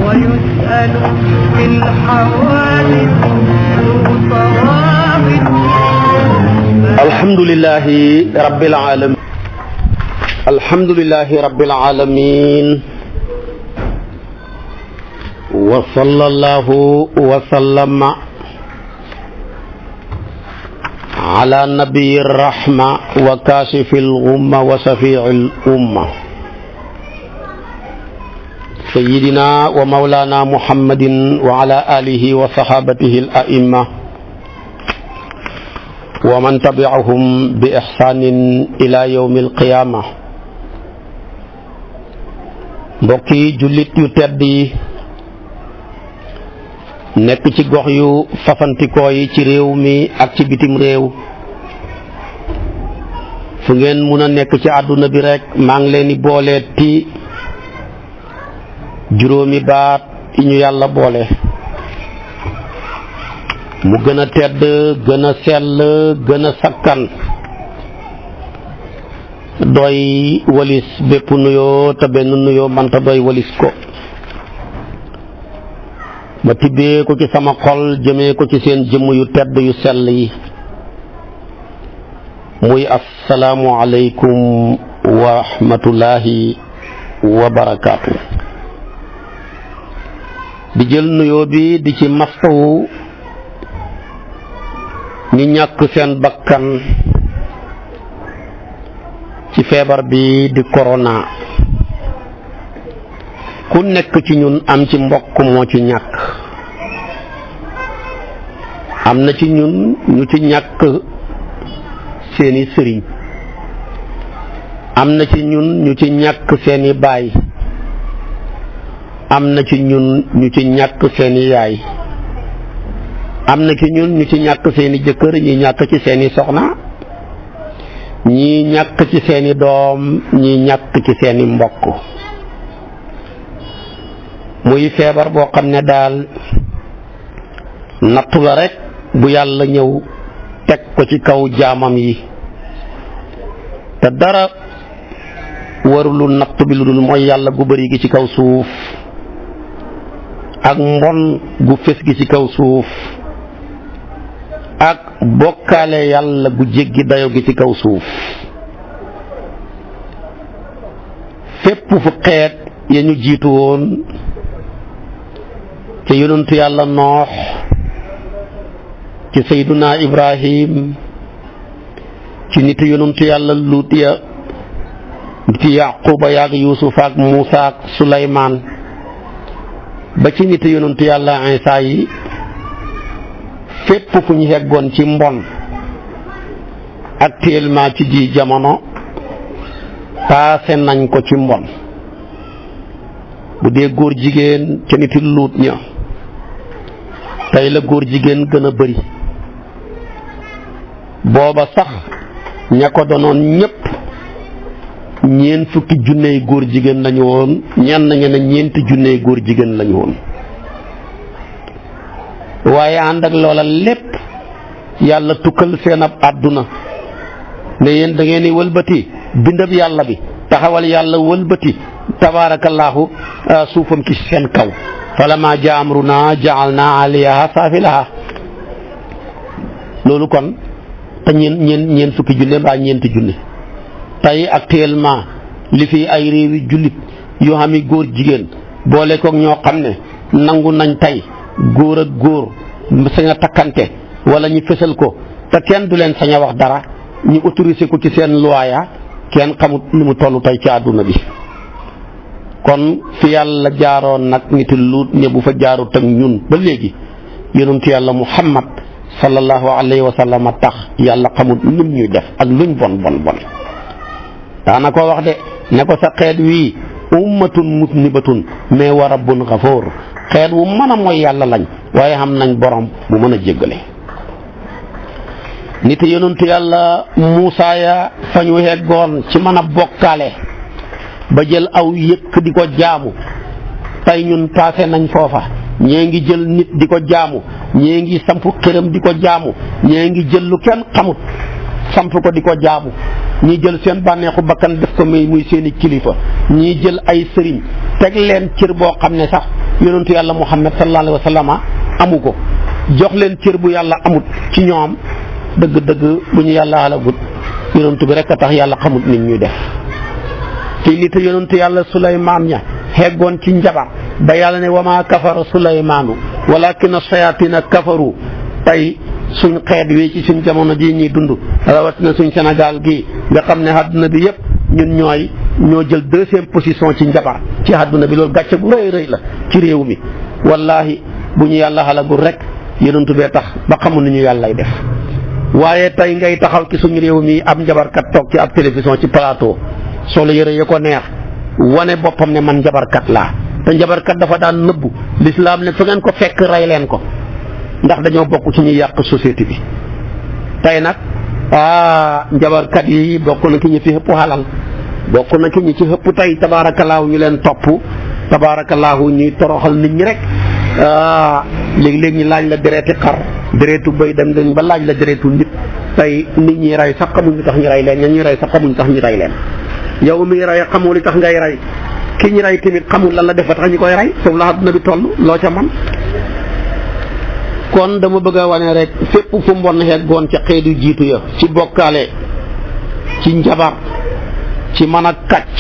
ويسأل في الحوادث صوابت. alhamdulillahi rabbil alamin. alhamdulillahi rabbil alamin. wa sallallahu wa sallama ala nabiyyi rahma wa kashifil ghumma wa shafi'il umma sayyidina wa mawlana muhammadin wa ala alihi wa sahabatihi al a'imma wa man tabi'ahum bi ihsanin ila yawmil qiyamah. mbokki jullit yu tedd yi nekk ci gox yu fasantikoo yi ci réew mi ak ci bitim réew, fu ngeen mun a nekk ci àdduna bi rekk maa ngi leen di boole ti juróomi baat yi ñu yàlla boole mu gën a tedd, gën a sell, gën a sakkan, doy walis bépp nuyoo te benn nuyoo manta doy walis ko. ma tibbee ko ci sama xol jëmee ko ci seen jëmm yu tedd yu sell yi, muy assalaamu aleykum wa rahmatullahi wa barakaatu. di jël nuyoo bi di ci mastawu ñi ñàkk seen bakkan ci feebar bi di corona. ku nekk ci ñun am ci mbokk moo ci ñàkk, am na ci ñun ñu ci ñàkk seeni sëriñ, am na ci ñun ñu ci ñàkk seeni baay, am na ci ñun ñu ci ñàkk seeni yaay, am na ci ñun ñu ci ñàkk seeni jëkkër, ñi ñàkk ci seeni soxna, ñi ñàkk ci seeni doom, ñi ñàkk ci seeni mbokk. muy feebar boo xam ne daal nattu la rekk bu yàlla ñëw teg ko ci kaw jaamam yi, te dara warulu natt bi lu dul mooy yàlla gu bari gi ci kaw suuf ak mbon gu fés gi ci kaw suuf ak bokkaale yàlla gu jéggi dayo gi ci kaw suuf. fépp fu xeet ya ñu jiitu woon ci yonentu yàlla noox, ci sayduna ibrahim, ci nit yonentu yàlla luut ya, niti yaquba yaak yuusuf ak muusa ak suleymaan, ba ci nit yonentu yàlla isa yi, fépp fu ñu heggoon ci mbon actuellement ci ji jamono paase nañ ko ci mbon. bu dee góor jigéen ca niti luut ña, tey la góor jigéen gën a bari. booba sax ña ko doonoon ñépp ñeent fukki junney góor jigéen lañu woon, ñenn ñe ne ñeenti junney góor jigéen lañu woon. waaye ànd ak loola lépp yàlla tukkal seen ab àdduna ne yéen da ngeen di wëlbati bindab yàlla bi, taxawal yàlla wëlbati tabaarakallaahu suufam ci seen kaw. falammaa jaa amrunaa ja'alnaa 'aaliyahaa saafilahaa. loolu kon te ñeent fukki junne mbaa ñeenti junne. tey actuellement li fi ay réewi jullit yoo xam ne góor jigéen boole koog ñoo xam ne nangu nañ tey góor ak góor sañ a takkante wala ñu fësal ko te kenn du leen sañ a wax dara, ñu autorisé ko ci seen luwaaya, kenn xamut lu mu toll tey ci àdduna bi. kon fi yàlla jaaroon nag nit luut ñe bu fa jaarut ak ñun ba léegi yonentu yàlla muhammad sallallahu alayhi wa sallam tax yàlla xamut lum ñuy def ak luñ bon bon bon. daana ko wax de ne ko sa xeet wii ummatun musnibatun mais wa rabbun xafoor, xeet wu mën a mooy yàlla lañ waaye xam nañ borom bu mën a jéggale. nit yonentu yàlla Muusaa ya fa ñu heggoon ci mën a bokkaale ba jël aw yëkk di ko jaamu, tey ñun passé nañ foofa. ñee ngi jël nit di ko jaamu, ñee ngi samp xërëm di ko jaamu, ñee ngi jël lu kenn xamut samp ko di ko jaamu. ñii jël seen bànneexu bakkan def ko muy seeni kilifa, ñii jël ay sëriñ teg leen cër boo xam ne sax yonentu yàlla Muhammad sallallahu alayhi wa sallam amu ko, jox leen cër bu yàlla amut ci ñoom. dëgg-dëgg bu ñu yàlla alagut yonentu bi rek a tax yàlla xamut nit ñuy def. te li te yonentu yàlla Suleymaan ña xeggoon ci njabar ba yàlla ne wa maa kafara Suleymaanu walaakina sayaatina kafaru. tey suñ xeet wi ci suñ jamono jii ñuy dund rawatina suñ Sénégal gii nga xam ne àdduna bi yëpp ñun ñoo jël 2e position ci njabar ci àdduna bi. loolu gàcce gu rëy rëy la ci réew mi. wallahi bu ñu yàlla xalagul rek yonentu bee tax ba xamul ni ñu yàllay def. waaye tey ngay taxaw ci suñu réew mi ab njabarkat toog ci ab télévision ci plateau solo yëre ya ko neex wane boppam ne man njabarkat laa. te njabarkat dafa daan nëbbu lislaam ne fu ngeen ko fekk rey leen ko ndax dañoo bokk ci ñuy yàq société bi. tey nag njabarkat yi bokk na ki ñi fi ëpp xalal, bokk na ki ñi ci ëpp tey tabaarakallaahu ñu leen topp, tabaarakallaahu ñuy toroxal nit ñi rek. léegi-léeg ñi laaj la dereeti xar, dereetu bëy dem ba laaj la dereetu nit. tey nit ñi rey sax xamuñ li tax ñu rey leen, ña ñuy rey sax xamuñ tax ñu rey leen. yow miy rey xamoo li tax ngay rey, ki ñu rey tamit xamul lan la def ba tax ñu koy rey. foofu la àdduna bi toll loo ca man. kon dama bëgg a wane rek fépp fu mbon xeggoon ca xeetu jiitu ya ci bokkaale, ci njabar, ci mën a kàcc,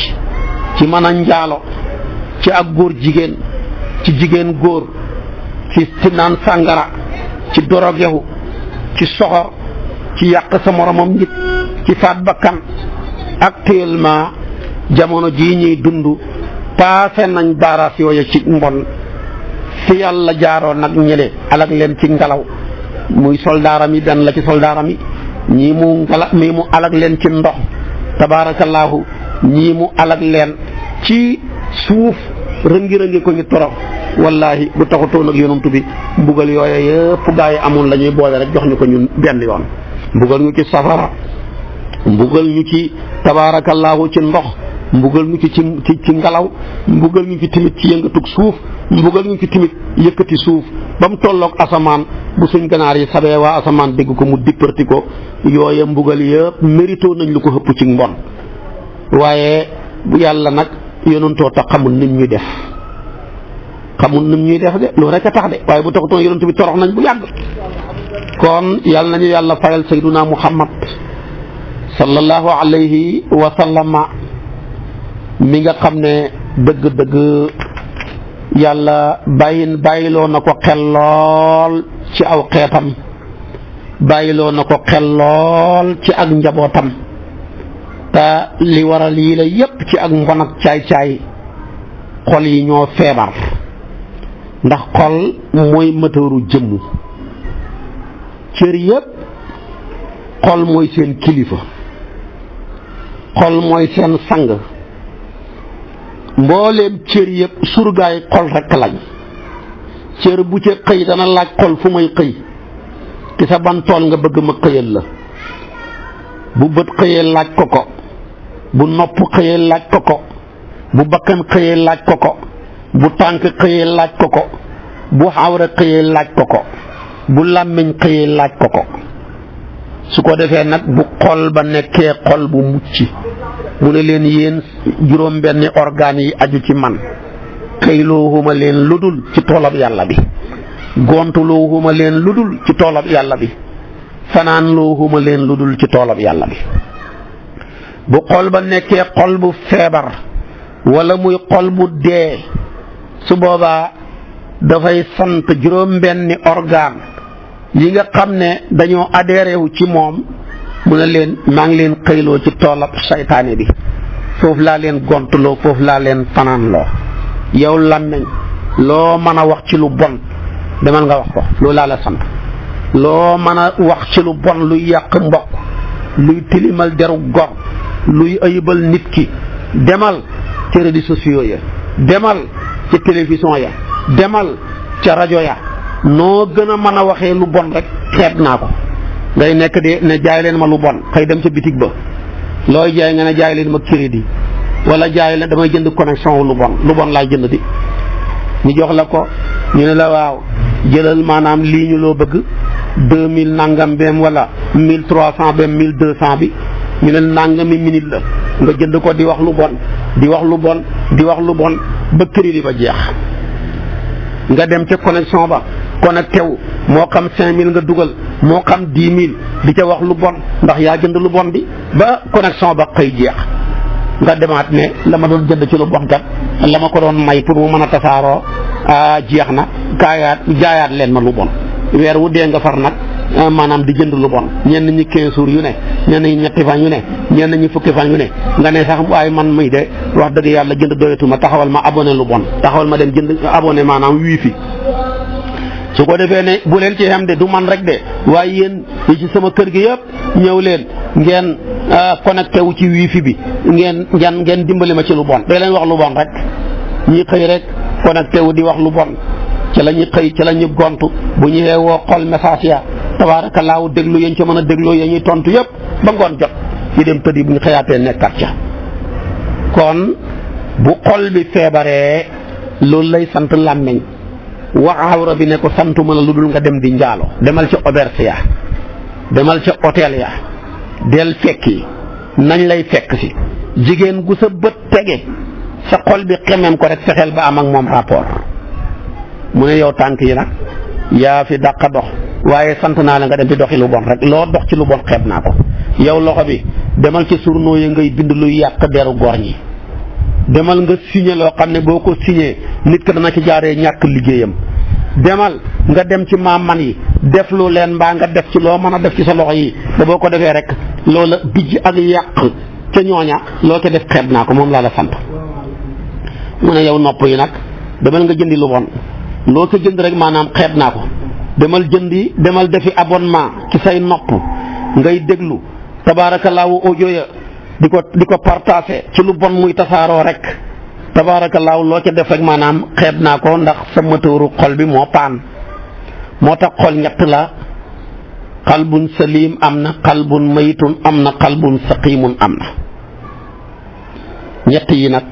ci mën a njaalo, ci ak góor jigéen, ci jigéen góor, ci naan sàngara, ci dorogewu, ci soxor, ci yàq sa moromam nit, ci faat bakkan. actuellement jamono jii ñuy dund paase nañ baaraas yooyu ci mbon. fi yàlla jaaroon nag ñële alag leen ci ngelaw muy soldaaram yi benn la ci soldaaram yi, ñii mu alag leen ci ndox tabaarakallaahu, ñii mu alag leen ci suuf rëngi-rëngi ko ñu torox. wallahi bu taxutoon ak yonantu bi mbugal yooye yëpp gaa yi amoon la ñuy boole rek jox ñu ko ñun benn yoon. mbugal ñu ci safara, mbugal ñu ci tabaarakallaahu ci ndox, mbugal ñu ci ngelaw, mbugal ñu ci timit ci yëngatug suuf, mbugal ñu ci timit yëkkati suuf ba mu tolloog asamaan bu suñ ganaar yi sabee waa asamaan dégg ko mu dipparti ko. yooye mbugal yëpp mérito nañ lu ko xëpp ci mbon. waaye bu yàlla nag yonantoo tax xamul nim ñuy def, xamul nim ñuy def de loolu rek a tax de. waaye bu taxutoon yonantu bi torox nañ bu yàgg. kon yàlla nañu yàlla fayal sayduna Muhammad sallallahu alayhi wa sallama mi nga xam ne dëgg-dëgg yàlla bàyyiloo na ko xel lool ci aw xeetam, bàyyiloo na ko xel lool ci ak njabootam. te li waral yii la yépp ci ak mbon ak caay-caay xol yi ñoo feebar. ndax xol mooy mëtëru jëmm, cër yépp xol mooy seen kilifa, xol mooy seen sang. mbooleem cër yëpp surgaay xol rekk lañ. cër bu ca xëy dana laaj xol fu may xëy, ci sa ban tool nga bëgg ma xëyal la. bu bët xëyee laaj ko ko, bu nopp xëyee laaj ko ko, bu bakkan xëyee laaj ko ko, bu tànk xëyee laaj ko ko, bu xawra xëyee laaj ko ko, bu làmmiñ xëyee laaj ko ko. su ko defee nag bu xol ba nekkee xol bu mucc mu ne leen yéen juróom benni organes yi aju ci man xëyloohuma leen ludul ci toolab yàlla bi, gontuloohuma leen ludul ci toolab yàlla bi, fanaanloohuma leen ludul ci toolab yàlla bi. bu xol ba nekkee xol bu feebar wala muy xol bu dee, su boobaa dafay sant juróom benni organe yi nga xam ne dañoo adhéré wu ci moom mu ne leen maa ngi leen xëyloo ci toolab saytaane bi, foofu laa leen gontuloo, foofu laa leen fanaanloo. yow làmmeñ loo mën a wax ci lu bon demal nga wax ko, loolu laa la sant. loo mën a wax ci lu bon luy yàq mbokk, luy tilimal deru gor, luy ayibal nit ki, demal ci réseaux sociaux ya, demal ci télévision ya, demal ca rajo ya. noo gën a mën a waxee lu bon rek xeeb naa ko. ngay nekk de ne jaay leen ma lu bon, xëy dem ca bitig ba looy jaay nga ne jaay leen ma crédit wala jaay leen damay jënd connexion lu bon laay jënd di. ñu jox la ko ñu ne la waaw jëlal maanaam lii ñu loo bëgg 2000 nangam beem wala 1300 beem 1200 bi ñu ne nangami minute la nga jënd ko di wax lu bon di wax lu bon di wax lu bon ba crédit ba jeex nga dem ca connexion ba connecté wu moo xam 5000 nga dugal moo xam 10 000 di ca wax lu bon ndax yaa jënd lu bon bi ba connexion ba xëy jeex nga demaat ne la ma doon jënd ci lu bon kat la ma ko doon may pour mu mën a tasaaroo jeex na jaayaat leen ma lu bon weer wu dee nga far nag maanaam di jënd lu bon ñenn ñi 15 jours yu ne ñenn ñi ñetti fan yu ne ñenn ñi fukki fan yu ne nga ne sax waaye man muy de wax dëgg yàlla jënd doyatuma taxawal ma abonné lu bon taxawal ma dem jënd abonné maanaam wifi su ko defee ne bu leen ci xem de du man rek de waaye yéen yi ci sama kër gi yëpp ñëw leen ngeen connecté wu ci wifi bi ngeen dimbali ma ci lu bon day leen wax lu bon rek ñi xëy rek connecté wu di wax lu bon ci la ñu xëy ci la ñu gontu bu ñu woo xool message ya tabaarakallaahu déglu yañ ca mën a dégloo ya ñuy tontu yëpp ba ngoon jot ñu dem tëddi bu ñu xëyaatee nekkat ca kon bu xol bi feebaree loolu lay sant làmmiñ wax awra bi ne ko santuma la lu dul nga dem di njaalo demal ca auberge ya demal ca hôtel ya del fekki nañ lay fekk si jigéen gu sa bët tege sa xol bi xemem ko rek fexeel ba am ak moom rapport mu ne yow tànk yi nag yaa fi dàqa dox waaye sant naa la nga dem di doxi lu bon rek loo dox ci lu bon xeeb naa ko yow loxo bi demal ci journaux yi ngay bind luy yàq deru góor ñi demal nga signé loo xam ne boo ko signé nit ka dana ci jaaree ñàkk liggéeyam demal nga dem ci maaman yi def lu leen mbaa nga def ci loo mën a def ci sa loxo yi te boo ko defee rek loola bijj ak yàq ca ñooña loo ko def xeeb naa ko moom laa la sant mu ne yow nopp yi nag demal nga jëndi lu bon loo ko jënd rek maanaam xeeb naa ko demal defi abonnement ci say nopp ngay déglu tabaarakallaahu audio ya di ko partagé ci lu bon muy tasaaroo rek tabaarakallaahu loo ca def rek maanaam xeeb naa ko ndax sa moteuru xol bi moo paan moo tax xol ñett la qalbun salim am na qalbun mayitun am na qalbun saqimun am na ñett yi nag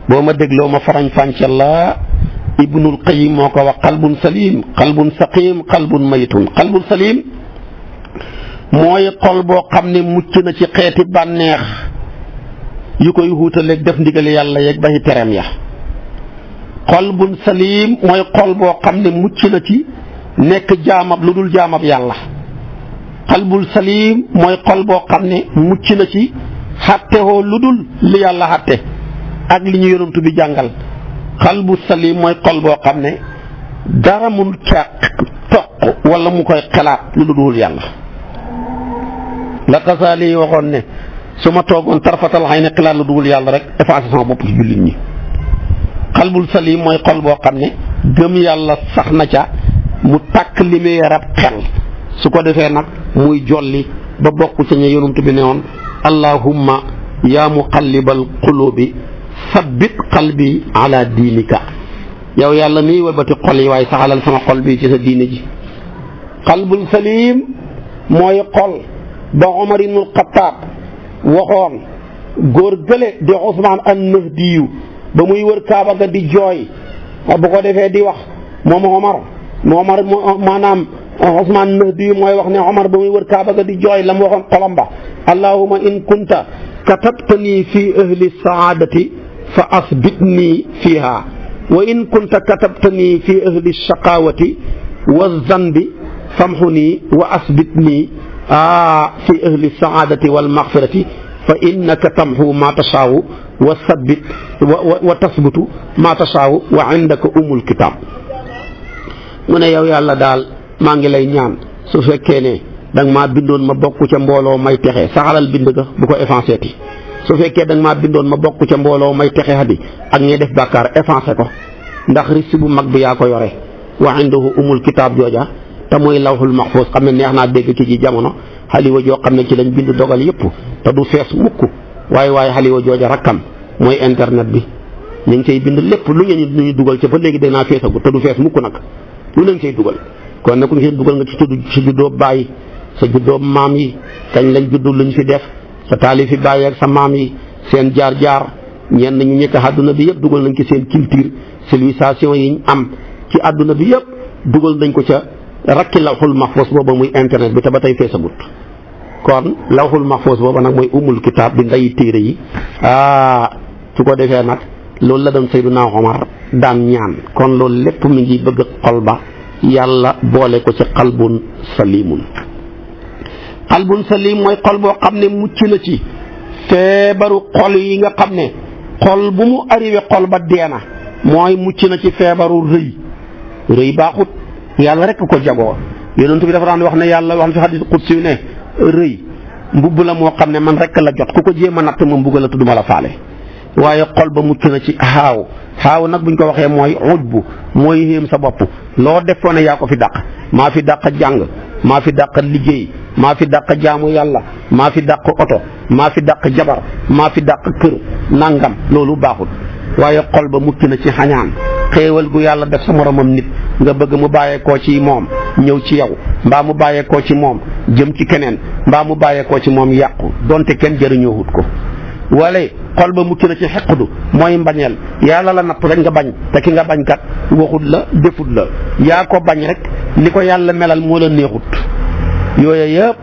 boo ma dégloo ma farañ fàncal la Ibnul Qayyim moo ko wax qalbun salim qalbun saqim qalbun mayitun qalbun salim mooy xol boo xam ne mucc na ci xeeti bànneex yu koy wuutaleeg def ndigal yàlla yeeg baxi tereem ya qalbun salim mooy xol boo xam ne mucc na ci nekk jaamab lu dul jaamab yàlla qalbul salim mooy xol boo xam ne mucc na ci xàttewoo lu dul li yàlla xàtte ak li ñu yonent bi jàngal qalbu salim mooy xol boo xam ne dara mun ca toq wala mu koy xalaat lu dul yàlla la Xasaali waxoon ne su ma toogoon tarfatal xëy ne xalaat lu dul yàlla rek effacé sama bopp ci jullit ñi qalbul salim mooy xol boo xam ne gëm yàlla sax na ca mu tàkk li muy rab xel su ko defee nag muy jolli ba bokk ca ña yonent bi ne woon allahumma yaa muqallibal qulubi sabbit qalbi ala diinika yow yàlla miy wëlbati xol yi waaye saxalal sama xol bi ci sa diine ji qalbul salim mooy xol ba Omar ibnul Xattaab waxoon góor gële di Usmaan an-Nahdiyu ba muy wër Kaaba ga di jooy bu ko defee di wax moom Omar maanaam Usmaan an-Nahdiyu mooy wax ne Omar ba muy wër Kaaba ga di jooy la mu waxoon xolam ba allahumma in kunta katabtani fi ahli saadati fa asbitni fiha wa in kunta katabtani fi ahli shaqawati wa zanbi famhuni wa asbitni fi ahli saadati wal maghfirati fa innaka tamhu ma tashaa'u wa sabbit wa tasbutu ma tashaa'u wa indaka umul kitab mu ne yow yàlla daal maa ngi lay ñaan su fekkee ne danga maa bindoon ma bokk ca mbooloo may texe saxalal bind ga bu ko effacé ti su fekkee danga maa bindoon ma bokk ca mbooloo may texe hadi ak ñi def bàkkaar effacé ko ndax risque bu mag bi yaa ko yore wa indahu umul kitab jooja te mooy lawhul mahfuz xam ne neex naa dégg ci ji jamono xaliwa joo xam ne ci lañ bind dogal yëpp te du fees mukk waaye xaliwa jooja rakkam mooy internet bi ñu ngi cay bind lépp lu ñu dugal ca ba léegi danaa feesagu te du fees mukk nag lu leen cay dugal kon nag ku ñu dugal nga ci tudd sa juddoo bàyyi sa juddoo maam yi kañ lañ juddu luñ fi def sa taalifi bàyyi ak sa maam yi seen jaar-jaar ñenn ñu ñekk àdduna bi yëpp dugal nañ ci seen culture civilisation yi ñu am ci àdduna bi yëpp dugal nañ ko ca rakki lawhul mahfuz booba muy internet bi te ba tey feesagut kon lawhul mahfuus booba nag mooy umul kitaab di nday téere yi su ko defee nag loolu la doon Seydina Omar daan ñaan kon loolu lépp mi ngi bëgg xol ba yàlla boole ko ci qalbun salimun. qalbun salim mooy xol boo xam ne mucc na ci feebaru xol yi nga xam ne xol bu mu arrivé xol ba deena mooy mucc na ci feebaru rëy baaxut yàlla rek ko jagoo yonent bi dafa daan wax ne yàlla wax na fi hadiis qudsi ne rëy mbubb la moo xam ne man rek la jot ku ko jéem a natt ma mbugal la tudduma la faale waaye xol ba mucc na ci xaaw nag buñ ko waxee mooy ujbu mooy xéem sa bopp loo defoon ne yaa ko fi dàq maa fi dàq jàng maa fi dàq liggéey maa fi dàq jaamu yàlla maa fi dàq oto maa fi dàq jabar maa fi dàq kër nangam loolu baaxul waaye xol ba mucc na ci xañaan xéewal gu yàlla def sa moromam nit nga bëgg mu bàyyeekoo ci moom ñëw ci yow mbaa mu bàyyeekoo ci moom jëm ci keneen mbaa mu bàyyeekoo ci moom yàqu donte kenn jëriñoo wut ko wala xol ba mucc na ci xeqdu mooy mbañeel yàlla la napp rek nga bañ te ki nga bañ kat waxut la defut la yaa ko bañ rek li ko yàlla melal moo la neexut yooyu yëpp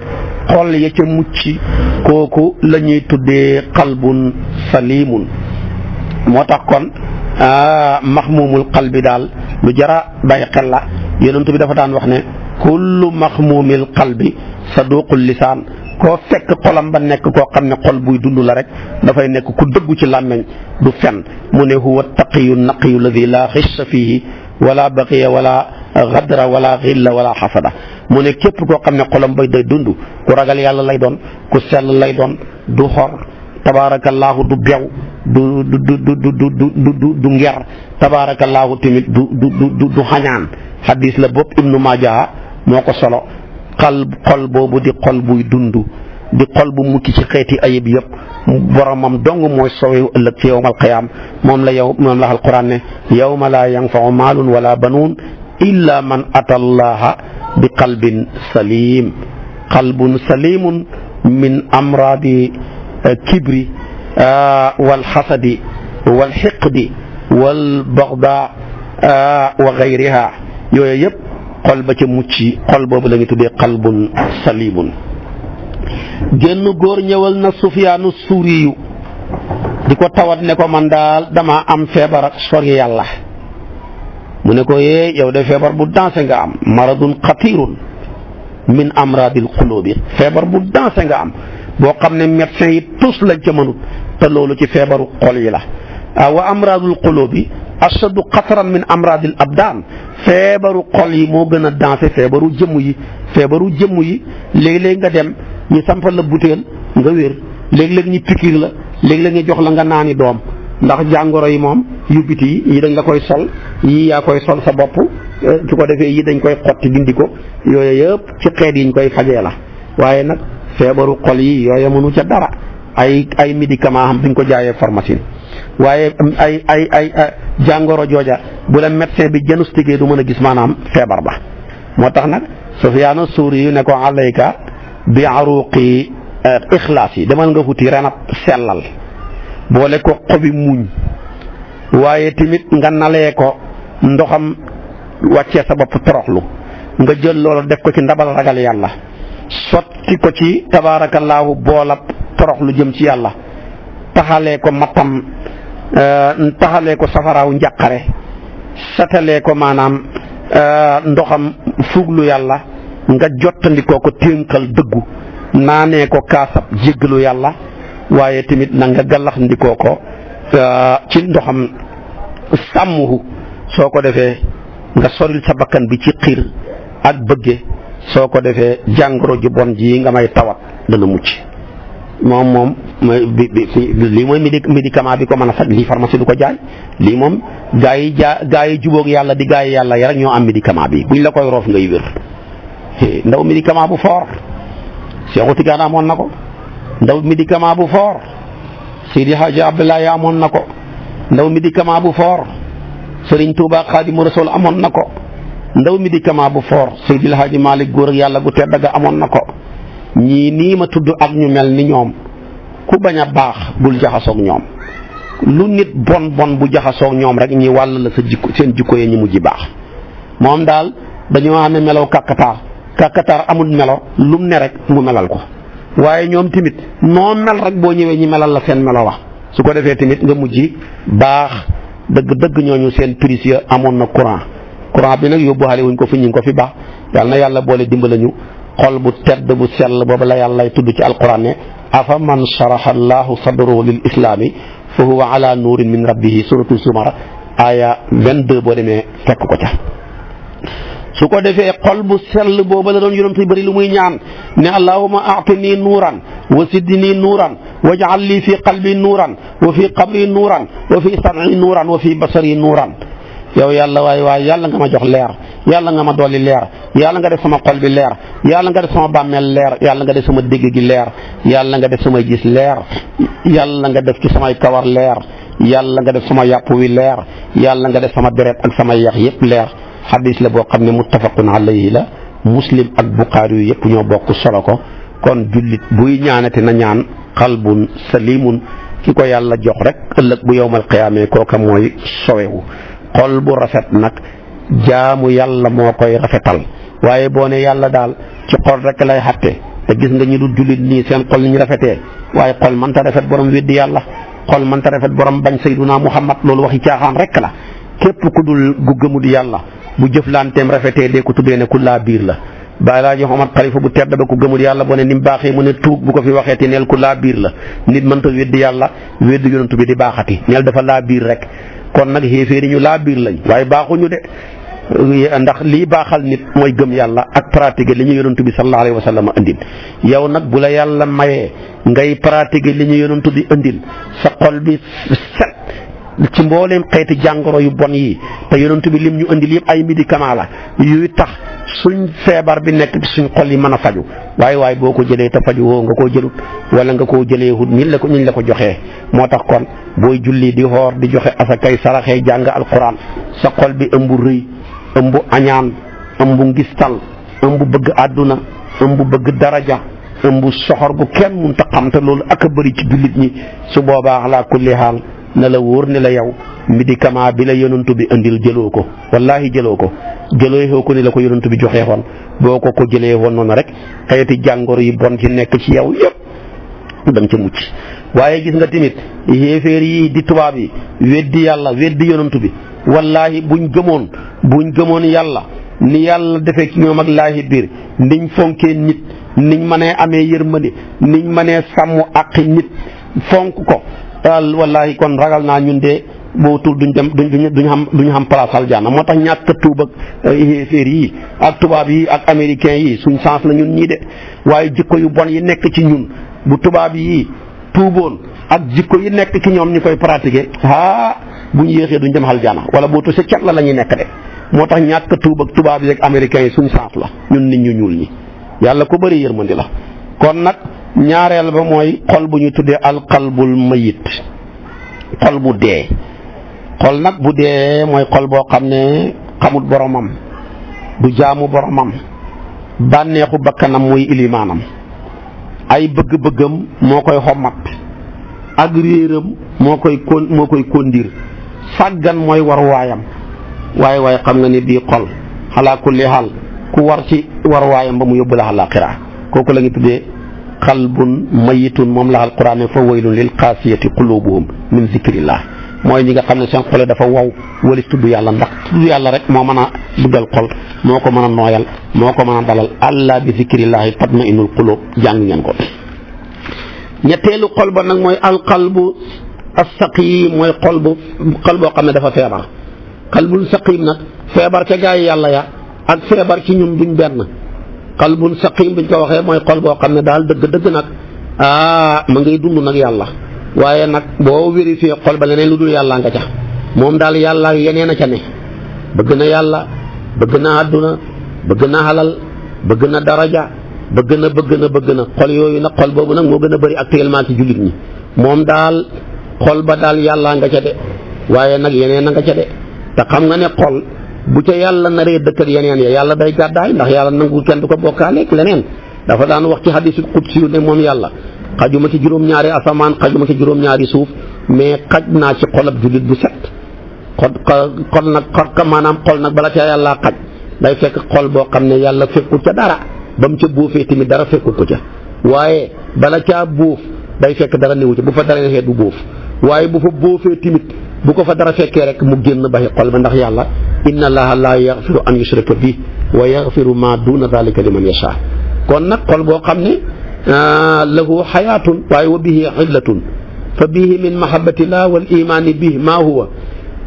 xol ya ca mucc kooku la ñuy tuddee qalbun salimun moo tax kon maxmuumul qalbi daal lu jara bàyyi xel la yonent bi dafa daan wax ne kullu maxmuumil qalbi saduqul lisaan koo fekk xolam ba nekk koo xam ne xol buy dund la rek dafay nekk ku dëggu ci làmmeñ du fen mu ne huwa taqiyu naqiyu alladi laa xissa fiihi wala baqiya wala gadra wala xilla wala xasada mu ne képp koo xam ne xolam bay day dund ku ragal yàlla lay doon ku sell lay doon du xor tabaarakallaahu du bew du nger tabaarakallaahu tamit du xañaan xadis la bopp ibnu Maaja moo ko solo xol boobu di xol buy dund di xol bu mucc ci xeeti ayib yëpp boromam dong mooy sowe ëllëg ci yawmal qiyaam moom la alquran ne yawma laa yanfau maalun wala banuun illa man ata allaha bi qalbin salim qalbun salimun min amradi kibri wal xasadi wal xiqdi wal baxda wa gayriha yooyu yëpp xol ba ca mucc xol boobu la ñu tuddee qalbun salimun. génn góor ñëwal na Sufyaanu Suuriyu di ko tawat ne ko man daal dama am feebar ak sori yàlla mu ne ko yow de feebar bu dansé nga am maradun xatirun min amradil qulubi feebar bu dansé nga am boo xam ne médecin yi tous lañ ca mënut te loolu ci feebaru xol yi la wa amradul qulubi ashaddu xataran min amradil abdaan feebaru xol yi moo gën a dansé feebaru jëmm yi léeg-léeg nga dem ñu sampal la butéel nga wér léeg-léeg ñu pikiir la léeg-léeg ñu jox la nga naani doom ndax jàngoro yi moom yu biti yi dañ la koy sol yii yaa koy sol sa bopp su ko defee yi dañ koy xotti dindi ko yooyu yëpp ci xeet yi ñu koy fajee la waaye nag feebaru xol yi yooyu mënu ca dara ay médicament xam duñ ko jaayee pharmacie waaye ay jàngoro jooja bu la médecin bi diagnostiqué du mën a gis maanaam feebar ba moo tax nag Sufyaanu Suuri yu ne ko alayka bi aruqi ixlaas yi demal nga futi renab sellal boole ko xobi muñ waaye tamit nga nalee ko ndoxam wàccee sa bopp toroxlu nga jël loolu def ko ci ndabal ragal yàlla sotti ko ci tabaarakallaahu boolab toroxlu jëm ci yàlla taxalee ko mattam taxalee ko safaraaw njàqare satalee ko maanaam ndoxam fuglu yàlla nga jottandikoo ko ténkal dëggu naanee ko kaasab jéggalu yàlla waaye tamit na nga gallaxndikoo ko ci ndoxam sàmmuhu soo ko defee nga soril sa bakkan bi ci xiir ak bëgge soo ko defee jàngoro ju bon ji nga may tawat dana mucc moom lii mooy médicament bi ko mën a faj lii pharmacie du ko jaay lii moom gaa yi jubóog yàlla di gaa yi yàlla ya rek ñoo am médicament bi buñ la koy roof ngay wér ndaw médicament bu fort Seexu Tijaan amoon na ko ndaw médicament bu fort Seydi Hadji Abdoulaye amoon na ko ndaw médicament bu fort Serigne Touba Xaadimu Rasuul amoon na ko ndaw médicament bu fort Seydi Hadji Malick góor ak yàlla gu tedd ga amoon na ko ñii nii ma tudd ak ñu mel ni ñoom ku bañ a baax bul jaxasoog ñoom lu nit bon bu jaxasoog ñoom rek ñi wàll la sa jikko seen jikko yi ñu mujj baax moom daal dañoo amee melow kàkkataar amul melo lum ne rek mu melal ko waaye ñoom tamit noo mel rek boo ñëwee ñi melal la seen melo wax su ko defee tamit nga mujj baax dëgg ñooñu seen prise ya amoon na courant bi nag yóbbuwaale wuñ ko fi ñu ngi ko fi baax yàlla na yàlla boole dimbala ñu xol bu tedd bu sell boobu la yàlla lay tudd ci alquran ne afa man sharaha allahu sadrahu lil islami fa huwa ala nuurin min rabbihi suratu Zumar aya 22 boo demee fekk ko ca su ko defee xol bu sell boobu la doon yonent yi bëri lu muy ñaan ne allahumma a'tini nuuran wa sidni nuuran waj'al li fi qalbi nuuran wa fi qabri nuuran wa fi sam'i nuuran wa fi basari nuuran yow yàlla waay yàlla nga ma jox leer yàlla nga ma dolli leer yàlla nga def sama xol bi leer yàlla nga def sama bàmmeel leer yàlla nga def sama dégg gi leer yàlla nga def sama gis leer yàlla nga def ci samay kawar leer yàlla nga def sama yàpp wi leer yàlla nga def sama deret ak sama yax yépp leer xadis la boo xam ne muttafaqun alayhi la muslim ak buxaari yu yëpp ñoo bokk solo ko kon jullit buy ñaanate na ñaan qalbun salimun ki ko yàlla jox rek ëllëg bu yowmal qiyaamee kooka mooy sowewu xol bu rafet nag jaamu yàlla moo koy rafetal waaye boo ne yàlla daal ci xol rek lay xatte te gis nga ñi du jullit nii seen xol ni ñu rafetee waaye xol mënta rafet borom weddi yàlla xol mënta rafet borom bañ sayduna muhammad loolu waxi caaxaan rek la képp ku dul gu gëmut yàlla bu jëflanteem rafetee dee ko tuddee ne ku laa biir la ba laa jox Omar xalifa bu tedd ba ku gëmut yàlla boo ne ni mu baaxee mu ne tuub bu ko fi waxee te neel ku laa biir la nit mënta weddi yàlla weddi yonent bi di baaxati neel dafa laa biir rek kon nag xéeféeri ñu laa biir lañ waaye baaxuñu de ndax lii baaxal nit mooy gëm yàlla ak pratiquer li ñu yonent bi sallallahu alayhi wa sallam andil yow nag bu la yàlla mayee ngay pratiquer li ñu yonent bi andil sa xol bi set ci mbooleem xeeti jàngoro yu bon yi te yonent bi lim ñu andil yëpp ay médicament la yuy tax suñ feebar bi nekk ci suñ xol yi mën a faju waaye boo ko jëlee te faju woo nga koo jëlut wala nga koo jëlee hut niñ la ko joxee moo tax kon booy julli di xoor di joxe asakay saraxee jàng alquran sa xol bi ëmb rëy ëmb añaan ëmb ngistal ëmb bëgg àdduna ëmb bëgg daraja ëmb soxor bu kenn mun ta xam te loolu ak a bëri ci jullit ñi su boobaa ala kulli haal na la wóor ne la yow médicament bi la yonantu bi andil jëloo ko wallaahi jëloo ko ni la ko yonantu bi joxee woon boo ko jëlee woon noonu rek xeeti jàngoro yi bon ci nekk ci yow yëpp da nga ca mucc waaye gis nga tamit yéeféer yi di tubaab yi weddi yàlla weddi yonantu bi wallaahi buñ gëmoon yàlla ni yàlla defee ci ñoom ak laahi biir niñ fonkee nit niñ mënee amee yërmande niñ mënee sàmm aqi nit fonk ko wallaahi kon ragal naa ñun de boo tuul duñ xam place aljanna moo tax ñàkk a tuub ak yéeféer yi ak tubaab yi ak américain yi suñ sens la ñun ñii de waaye jikko yu bon yi nekk ci ñun bu tubaab yi tuuboon ak jikko yi nekk ci ñoom ñu koy pratiquer buñ yéexee duñ dem aljanna wala boo tuusee cat la ñuy nekk de moo tax ñàkk a tuub ak tubaab yi ak américain yi suñ sens la ñun nit ñu ñuul ñi yàlla ko bëri yërmandi la kon nag ñaareel ba mooy xol bu ñu tuddee alqalbul mayit xol bu dee xol nag bu dee mooy xol boo xam ne xamut boromam du jaamu boromam bànneexu bakkanam muy ilimaanam ay bëgg-bëggam moo koy xommat ak réeram moo koy kondir sàggan mooy war waayam waaye xam nga ni bii xol xalaa kulli xaal ku war ci war waayam ba mu yóbbu la àllaaxira kooku la ñu tuddee qalbun mayitun moom la alquran fa waylun lil qaasiyati qulubuhum min zikrillah mooy ñi nga xam ne seen xol dafa wow walis tudd yàlla ndax tudd yàlla rek moo mën a duggal xol moo ko mën a nooyal moo ko mën a dalal allah bi zikrillahi tatma'innul qulub jàng ngeen ko. ñetteelu xol ba nag mooy alqalbu as-saqim mooy xol boo xam ne dafa feebar qalbun saqim nag feebar ca gaa yi yàlla ya ak feebar ci ñun duñ benn. qalbun saqim buñ ko waxee mooy xol boo xam ne daal dëgg nag ma ngay dund nag yàlla waaye nag boo vérifié xol ba leneen lu dul yàlla nga ca moom daal yàlla yeneen a ca ne bëgg na yàlla bëgg na àdduna bëgg na halal bëgg na daraja bëgg na xol yooyu nag xol boobu nag moo gën a bëri actuellement ci jullit ñi moom daal xol ba daal yàlla nga ca de waaye nag yeneen a nga ca de te xam nga ne xol bu ca yàlla naree dëkk ak yeneen ya yàlla day gàddaay ndax yàlla nangu kenn du ko bokkaaleeg leneen dafa daan wax ci hadiisul qudsi ne moom yàlla xajuma ci juróom-ñaari asamaan xajuma ci juróom-ñaari suuf mais xaj naa ci xolab jullit bu set xol nag bala ca yàlla xaj day fekk xol boo xam ne yàlla fekkul ca dara ba mu ca buufee tamit dara fekkul ko ca waaye bala caa bóof day fekk dara néewu ci bu fa dara xeet du bóof waaye bu fa bóofee timit bu ko fa dara fekkee rek mu génn baxi xol ba ndax yàlla inna allaha la yaxfiru an yushraka bi wa yaxfiru ma duna dalika liman yasha kon nag xol boo xam ne lahu xayaatun waaye wa bihi illatun fa bihi min mahabbatillah wal imaani bihi maa huwa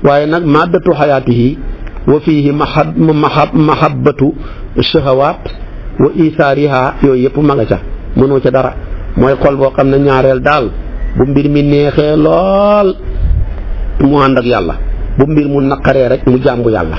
waaye nag maddatu xayaatihi wa fihi mahabbatu shahawaat wa isaariha yooyu yëpp ma nga ca mënoo ca dara mooy xol boo xam ne ñaareel daal bu mbir mi neexee lool mu ànd ak yàlla bu mbir mu naqaree rek mu jàmbu yàlla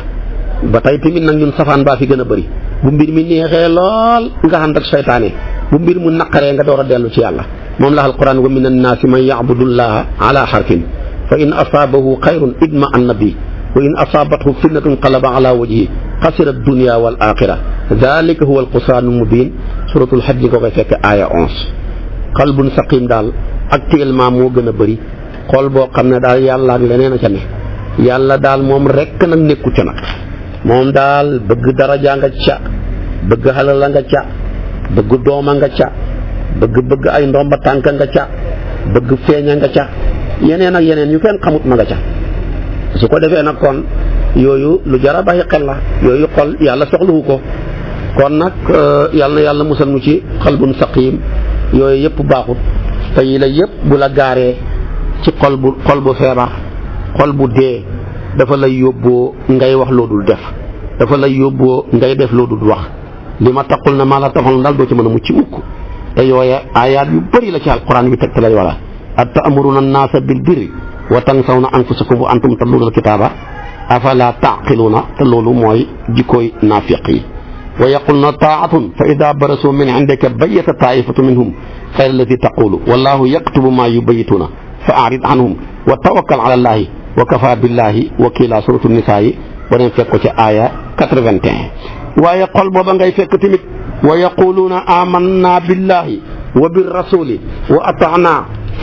ba tey tamit nag ñun safaan baa fi gën a bëri bu mbir mi neexee lool nga ànd ak seytaane bu mbir mu naqaree nga door a dellu ci yàlla moom la alquran wa min annaasi man yacbudullaha ala xarfin fa in asaabahu xayrun idma anna bi wa in asaabathu fitnatun qalaba ala wajhi xasira dunia wal axira dalika huwa alqusaanu mubin suratul hajj ko koy fekk aaya 11 qalbun saqim daal actuellement moo gën a bëri xol boo xam ne daal yàlla ak leneen a ca ne yàlla daal moom rekk nag nekku ca nag moom daal bëgg daraja nga ca bëgg xalal la nga ca bëgg dooma nga ca bëgg ay ndomba tànk nga ca bëgg feeña nga ca yeneen ak yeneen yu kenn xamut ma nga ca su ko defee nag kon yooyu lu jar a bàyyi xel la yooyu xol yàlla soxluwu ko kon nag yàlla na yàlla musal mu ci xalbun saqim yooyu yëpp baaxut te yi la yëpp bu la gaaree ci xol bu feebar xol bu dee dafa lay yóbboo ngay wax loo dul def dafa lay yóbboo ngay def loo dul wax li ma taqul na maa la tafal daal doo ci mën a mucc mukk te yooya ayaat yu bëri la ci alquran yu teg te lay wala at ta'muruna an-naasa bil birri wa tansawna anfusakum wa antum tatluuna al-kitaaba afala taqiluna te loolu mooy jikkooy naafiq yi wa yaqulna taa'atun fa ida barasu min indika bayyata taa'ifatu minhum xayra allati taqulu wallahu yaktubu ma yubayyituna fa a'rid anhum wa tawakkal ala allahi wa kafa billahi wakila suratu nisaa yi ba dem fekk ko ci aaya 81 waaye xol booba ngay fekk tamit wa yaquluuna amanna billahi wa bir rasuli wa ata'na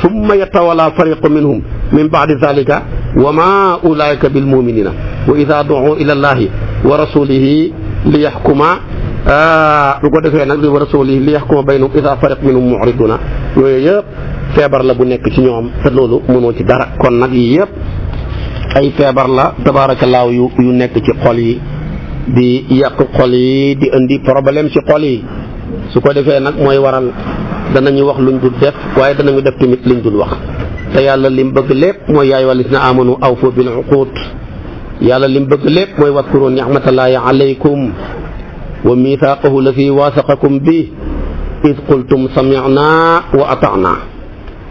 summa yatawalla fariqu minhum min ba'di dhalika wa ma ulaika bil mu'minina wa idha du'u ila allahi wa rasulihi li yaxkuma bu ko defee nag li wa rasulihi li yaxkuma baynahum idha fariq minhum mu'riduna yooyu yëpp feebar la bu nekk ci ñoom te loolu mënoo ci dara kon nag yi yëpp ay feebar la tabaarakallaahu yu nekk ci xol yi di yàq xol yi di indi problème ci xol yi su ko defee nag mooy waral danañu wax luñ dul def waaye danañu def tamit luñ dul wax te yàlla lim bëgg lépp mooy yaa ayyuhal lazina amanu awfu bil uqud yàlla lim bëgg lépp mooy wadkuru ni'matallahi alaykum wa mithaqahu lazi wasaqakum bi id qultum sami'na wa ata'na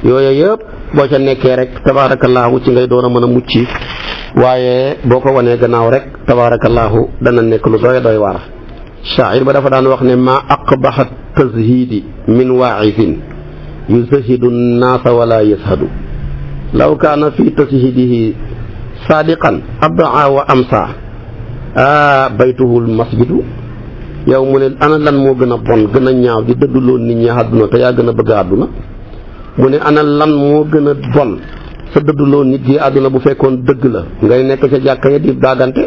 yooyu yëpp boo ca nekkee rek tabaarakallaahu ci ngay door a mën a mucc waaye boo ko wanee gannaaw rek tabaarakallaahu dana nekk lu doy waar shaa'ir ba dafa daan wax ne ma aqbaha tazhidi min waa'isin yuzahidu nnaasa wala yashadu law kaana fi tazhidihi saadiqan abdaa wa amsa baytuhul masjidu yow mu ne ana lan moo gën a bon gën a ñaaw di dëdduloo nit ñi àdduna te yaa gën a bëgg àdduna mu ne ana lan moo gën a bon sa dëdduloo nit yi àdduna bu fekkoon dëgg la ngay nekk ca jàkka ya di daagante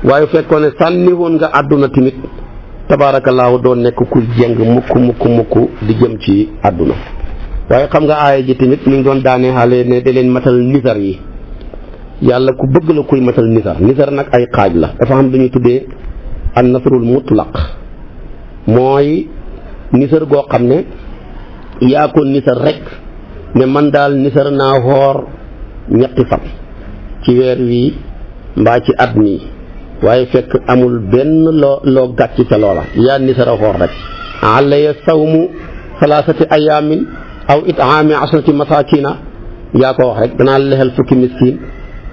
waaye fekkoon ne sànni woon nga àdduna tamit tabaarakallaahu doo nekk ku jeng mukk di jëm ci àdduna waaye xam nga aaya ji tamit mi ngi doon daane xaale ne da leen matal nisar yi yàlla ku bëgg la kuy matal nisar nag ay xaaj la dafa xam dañuy tuddee an nasrul mutlaq mooy nisar goo xam ne yaa ko nisar rek ne man daal nisar naa xoor ñetti fan ci weer wi mbaa ci at mi waaye fekk amul benn loo gàcc ca loola yaa nisar a xoor rek alaya sawmu salaasati ayaamin aw it'aami asrati masakina yaa ko wax rek danaa lexel fukki miskin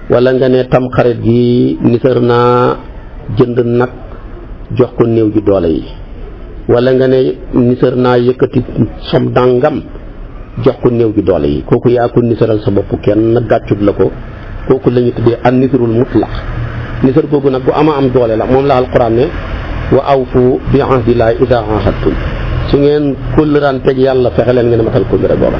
wala nga ne tam xarit gi nisar naa jënd nag jox ko néew ji doole yi wala nga ne nisar naa yëkkati som dàngam jox ko néew ji doole yi kooku yaa ko nisaral sa bopp kenn gàccut la ko kooku la ñu tuddee an nisrul mutlaq nisar googu nag bu ama am doole la moom la alquran ne wa awfu bi ahdillahi idaa ahadtum su ngeen kóllëranteeg yàlla fexe leen ngeen matal kóllëre booba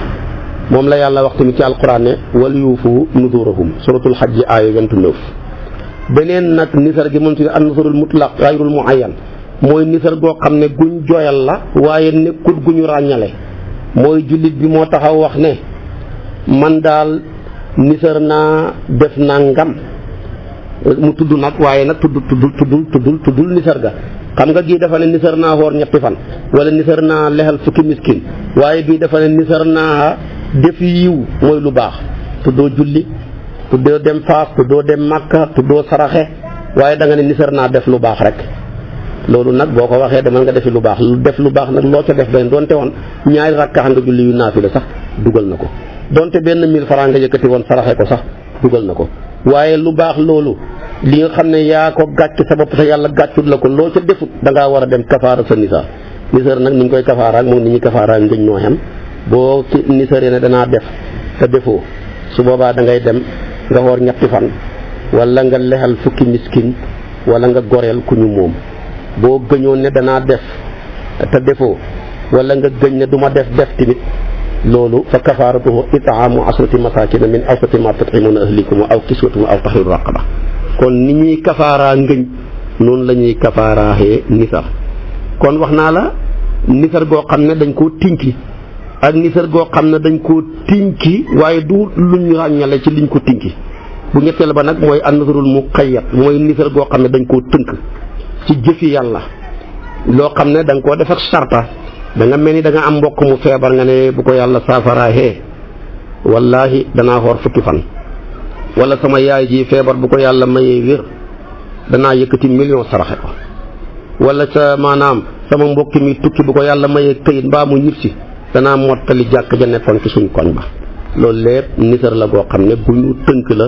moom la yàlla wax tamit ci alquran ne wal yuufu nuzurahum suratul hajj aaya 29 beneen nag nisar gi moom tuddee an nisrul mutlaq gayrul muayyan mooy nisar goo xam ne guñ jooyal la waaye nekkut guñu ràññale mooy jullit bi moo taxaw wax ne man daal nisar naa def naa ngam mu tudd nag waaye nag tuddul nisar ga xam nga gii dafa ne nisar naa xoor ñetti fan wala nisar naa lexal fukki miskin waaye bii dafa ne nisar naa def yiw mooy lu baax tuddoo julli tuddoo dem faas tuddoo dem màkka tuddoo saraxe waaye da nga ne nisar naa def lu baax rek loolu nag boo ko waxee demal nga defi lu baax def lu baax nag loo ca def benn doonte woon ñaari rakka nga julli yu naafila sax dugal na ko doonte benn 1000 francs nga yëkkati woon saraxe ko sax dugal na ko waaye lu baax loolu li nga xam ne yaa ko gàcc sa bopp sa yàlla gàccut la ko loo ca defut da ngaa war a dem kafaara sa nisar nag ni ñu koy kafaaraak moom ni ñuy kafaaraak ngëñ ñoo xam boo nisaree ne danaa def te defoo su boobaa da ngay dem nga xoor ñetti fan wala nga lexal fukki miskin wala nga goreel ku ñu moom boo gëñoon ne danaa def te defoo wala nga gëñ ne du ma def tamit loolu fa kafaaratuhu it'aamu 10 masaakin min awsati ma tut'imuuna ahlikum aw kiswatuhum aw tahriiru raqaba kon ni ñuy kafaaraa ngëñ noonu la ñuy kafaaraaxee nisar kon wax naa la nisar goo xam ne dañ koo tinki ak nisar goo xam ne dañ koo tinki waaye du luñ ràññale ci liñ ko tinki bu ñetteel ba nag mooy an-nasrul muqayyad mooy nisar goo xam ne dañ koo tënk ci jëfi yàlla loo xam ne da nga koo def ak sarta da nga mel ni da nga am mbokk mu feebar nga ne bu ko yàlla saafaraaxee wallaahi danaa xoor fukki fan wala sama yaay ji feebar bu ko yàlla mayee wér danaa yëkkati million saraxe ko wala sa maanaam sama mbokk mi tukki bu ko yàlla mayee këyit mbaa mu ñibbisi danaa mottali jàkk ja nekkoon ci suñ koñ ba loolu lépp nisar la goo xam ne bu ñu tënk la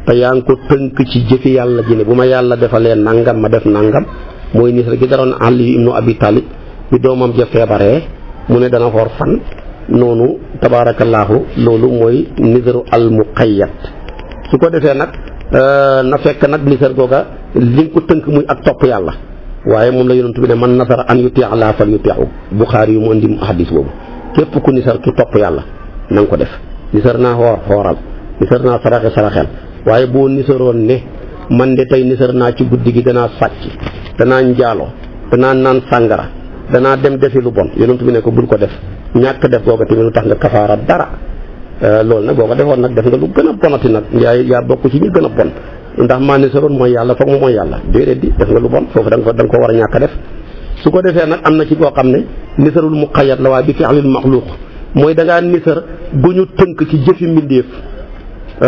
te yaa ngi ko tënk ci jëfi yàlla ji ne bu ma yàlla defalee nangam ma def nangam mooy nisar gi daroon Ali ibnu Abi Talib bi doomam ja feebaree mu ne dana xoor fan noonu tabaarakallaahu loolu mooy nisaru al muqayyad su ko defee nag na fekk nag nisar googa li nga ko tënk muy ak topp yàlla waaye moom la yonent bi ne man nasara an yuti Allah fal yuti'u Buxaari yu mu indi hadis boobu képp ku nisar ki topp yàlla na nga ko def nisar naa xooral nisar naa saraxel waaye boo nisaroon ne man de tey nisar naa ci guddi gi danaa sàcc danaa njaaloo danaa naan sàngara danaa dem defi lu bon yonent bi ne ko bul ko def ñàkk def googa tamit lu tax nga kafaara dara loolu nag boo ko defoon nag def nga lu gën a bonati nag yaa bokk ci ñu gën a bon ndax maa nisaroon mooy yàlla foog mu mooy yàlla déedéet di def nga lu bon foofu da nga ko war a ñàkk def su ko defee nag am na ci koo xam ne nisarul muqayyad la waaye bi fi'lil maxluuq mooy da ngaa nisar gu ñu tënk ci jëfi mbindéef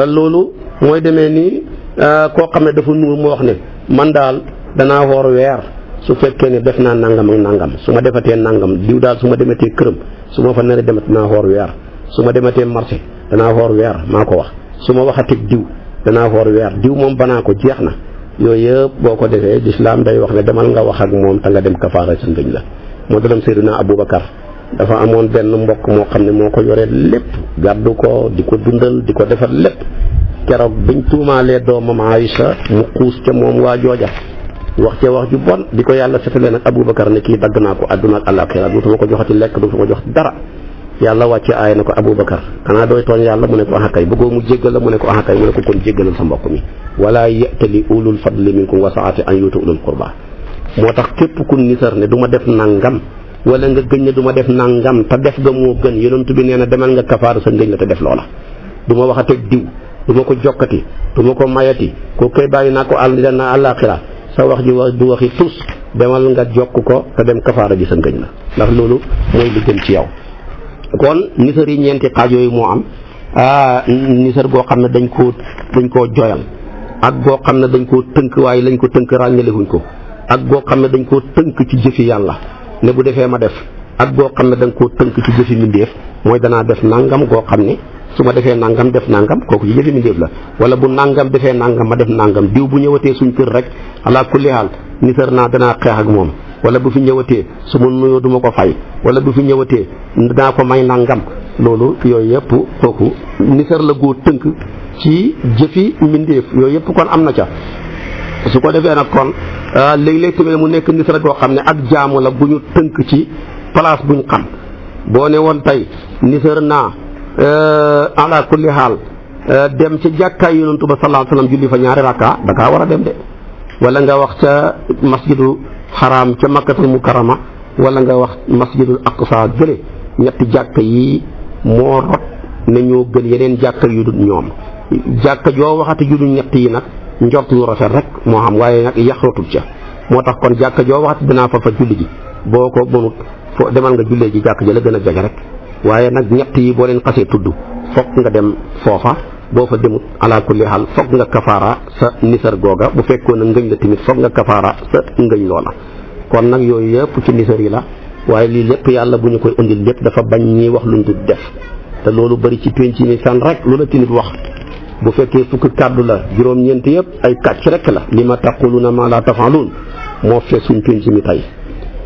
loolu mooy demee ni koo xam ne dafa nuur mu wax ne man daal danaa woor weer su fekkee ne def naa nangam ak nangam su ma defatee nangam diw daal su ma dematee këram su ma fa nar a demat danaa woor weer su ma dematee marché danaa woor weer maa ko wax su ma waxateeg diw danaa woor weer diw moom banaa ko jeex na yooyu yëpp boo ko defee lislaam day wax ne demal nga wax ak moom te nga dem kafaara sa ngëñ la moo dalam Seydina Aboubacar dafa amoon benn mbokk moo xam ne moo ko yoree lépp gàddu ko di ko dundal di ko defar lépp keroog biñ tuumaalee doomam Aïcha mu xuus ca moom waa jooja wax ca wax ju bon di ko yàlla setalee nag Aboubacar ne kii dagg naa ko àdduna ak àllaaxira dootuma ko joxati lekk dootuma ko jox dara yàlla wàcce aay na ko Aboubacar xanaa dooy tooñ yàlla mu ne ko axakay bëggoo mu jéggal la mu ne ko axakay mu ne ko kon jéggalal sa mbokk mi wala ya'tali ulul fadli minkum wa saati an yuutu ulul qurba moo tax képp ku nisar ne du ma def nangam wala nga gëñ ne du ma def nangam te def ga moo gën yonent bi nee na demal nga kafaara sa ngëñ la te def loola du ma waxateeg diw du ma ko jokkati du ma ko mayati ko koy bàyyi naa ko àddina àllaaxira sa wax ji wax du waxi tus demal nga jokk ko te dem kafaara ji sa ngëñ la ndax loolu mooy li gën ci yow kon nisar yi ñeenti xaaj yooyu moo am nisar goo xam ne dañ koo joyal ak goo xam ne dañ koo tënk waaye lañ ko tënk ràññalewuñ ko ak goo xam ne dañ koo tënk ci jëfi yàlla ne bu defee ma def ak goo xam ne da nga koo tënk ci jëfi mbindéef mooy danaa def nangam goo xam ne su ma defee nangam def nangam kooku ci jëfi mbindéef la wala bu nangam defee nangam ma def nangam diw bu ñëwatee suñ kër rek ala kulli haal nisar naa danaa xeex ak moom wala bu fi ñëwatee su ma nuyoo du ma ko fay wala bu fi ñëwatee danaa ko may nangam loolu yooyu yëpp kooku nisar la goo tënk ci jëfi mbindéef yooyu yëpp kon am na ca su ko defee nag kon léeg-léeg tamit mu nekk nisar goo xam ne ak jaamu la bu ñu tënk ci place buñ xam boo ne woon tey nisar naa ala kulli haal dem ci jàkkaay yonantu ba sallallahu alayhi wa sallam julli fa ñaari rakka da kaa war a dem de wala nga wax ca masjidu xaraam ca makkatul mukarrama wala nga wax masjidul aqsa gële ñetti jàkka yi moo rot ne ñoo gën yeneen jàkka yu dul ñoom jàkka joo waxati yu dul ñett yi nag njort lu rafet rek moo xam waaye nag yaxrotul ca moo tax kon jàkka joo waxati dinaa fa julli ji boo ko mënut foo demal nga jullee ji jàkka ja la gën a jege rek waaye nag ñett yi boo leen xasee tudd fokk nga dem foofa boo fa demut ala kulli xaal fokk nga kafaara sa nisar googa bu fekkoon na ngëñ la tamit fokk nga kafaara sa ngëñ loola kon nag yooyu yëpp ci nisar yi la waaye lii lépp yàlla bu ñu koy indil lépp dafa bañ ñi wax luñ dul def te loolu bëri ci penc mi san rek lu la tinit wax bu fekkee fukki kàddu la juróom-ñeent yëpp ay kàcc rek la li ma taquluna ma la tafaluun moo fee suñ penc mi tey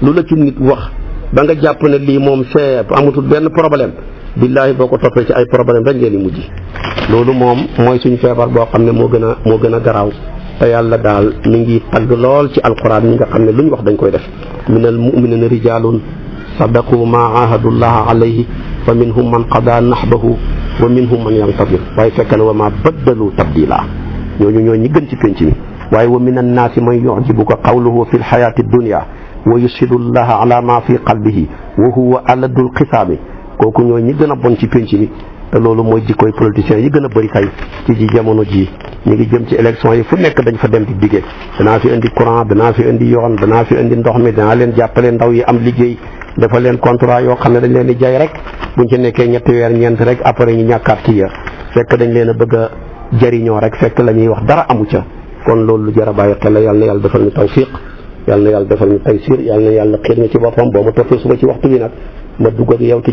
lu la ci nit wax ba nga jàpp ne lii moom c'est amatul benn problème billaahi boo ko toppee ci ay problème rek ngeen di mujj loolu moom mooy suñu feebar boo xam ne moo gën a garaaw te yàlla daal mi ngi tagg lool ci alquran ñi nga xam ne lu ñu wax dañ koy def minal muminina rijalun sadaqu ma ahadullaha alayhi fa minhum man qada nahbahu wa minhum man yantadir waaye fekk na wa ma baddalu tabdila ñooñu ñi gën ci penc mi waaye wa min annaasi man yujibuka qawluhu fi lxayaati dunya wa yushhidu llaha ala ma fi qalbihi wa huwa aladul xisaami kooku ñooy ñi gën a bon ci penc mi te loolu mooy jikkoy politiciens yi gën a bëri tey ci jamono ji ñu ngi jëm ci élection yi fu nekk dañ fa dem di diggee danaa fi indi courant danaa fi indi yoon danaa fi indi ndox mi danaa leen jàppale ndaw yi am liggéey dafa leen contrat yoo xam ne dañ leen di jaay rek buñ ci nekkee ñetti weer ñeent rek après ñu ñàkkaat ci ya fekk dañ leen a bëgg a jëriñoo rek fekk la ñuy wax dara amu ca kon loolu lu jar a bàyyi xel la yàlla na yàlla defal ñu tawfiq yàlla na yàlla defal ñu taysir yàlla na yàlla xiir ñu ci boppam boo ma toppee suba ci waxtu bi nag ma dugg ak yow te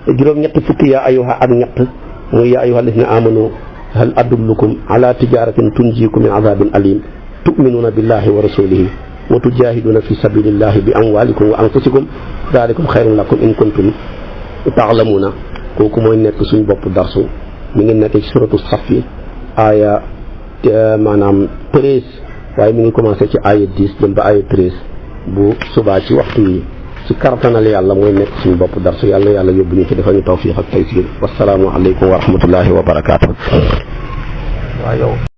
juróom-ñetti fukki yaa ayuha ak ñett muy yaa ayuha alladina amanu hal adullukum ala tijaratin tunjikum min azabin alim tuminuuna billahi wa rasulihi wa tujahiduna fi sabilillahi bi amwalikum wa anfusikum dalikum xayrun lakum in kuntum taalamuuna kooku mooy nekk suñ bopp darsu mi ngi nekk ci suratu safi aaya maanaam 13 waaye mi ngi commencé ci aaya 10 dem ba aaya 13 bu subaa ci waxtu yi ci kartanal yàlla mooy nekk suñu bopp darsu yàlla yàlla yóbbu ñu ci defal ñu tawfiq ak taysir wasalaamu aleykum wa rahmatullahi wa barakaatu. waaw yow